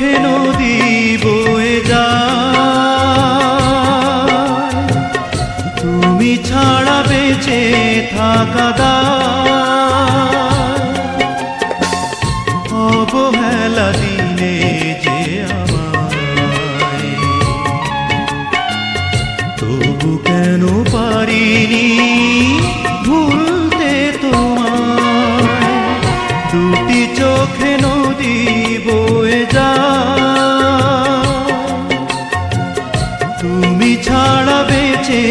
চোখে নদী বয়ে যায়, তুমি ছাড়া বেঁচে থাকা দায়। অবহেলা দিলে যে আমায়, তবু কেন পারিনি ভুলতে তোমায়। দুটি চোখে নদী বয়ে যায়, তুমি ছাড়া বেঁচে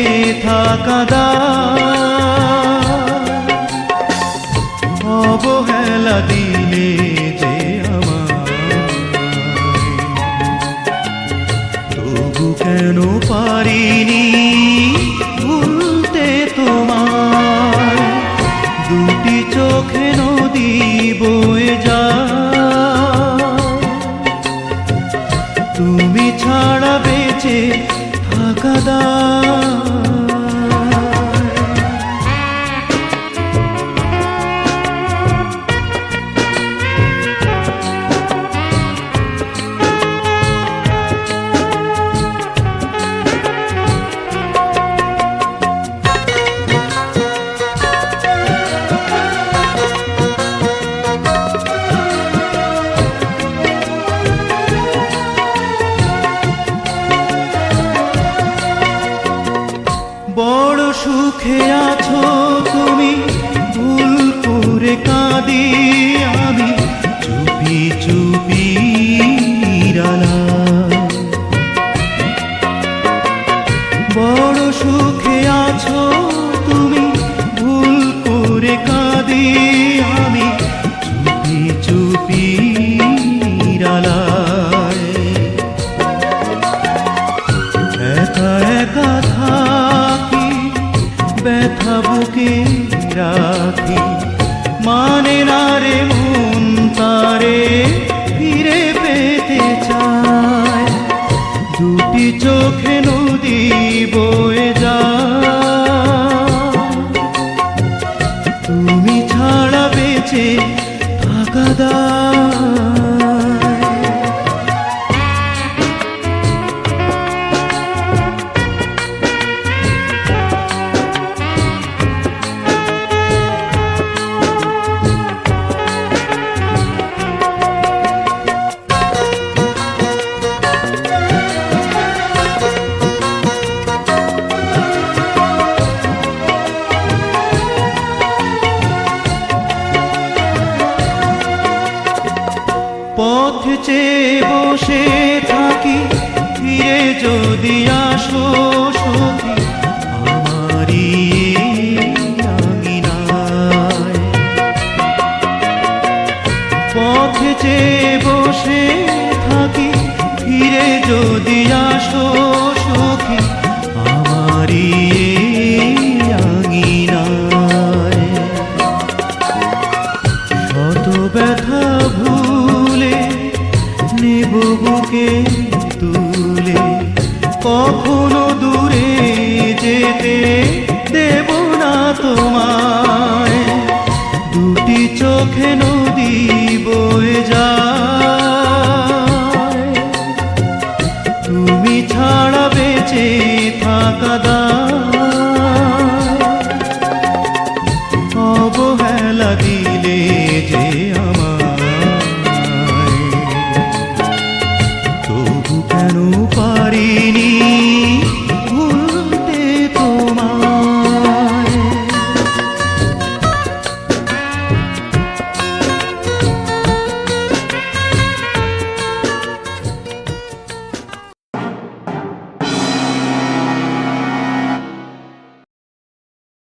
থাকা দায়। অবহেলা দিলে যে আমায়, তবু কেন পারিনি ভুলতে তোমায়। দুটি চোখে নদী বয়ে যায়, তুমি ছাড়া বেঁচে থাকা দায়। বড় সুখে আছো তুমি, ভুল করে কাঁদি আমি চুপি চুপি নিরালায়। বড় সুখে আছো তুমি, ভুল করে কাঁদি আমি চুপি চুপি নিরালায়। একা একা থাকি, ব্যথা বুকে রাখি, মানে না রে মন তারে ফিরে পেতে চায়। দুটি চোখে নদী বয়ে যায়, তুমি ছাড়া বেঁচে থাকা দায়। পথ চেয়ে বসে থাকি, ফিরে যদি আসো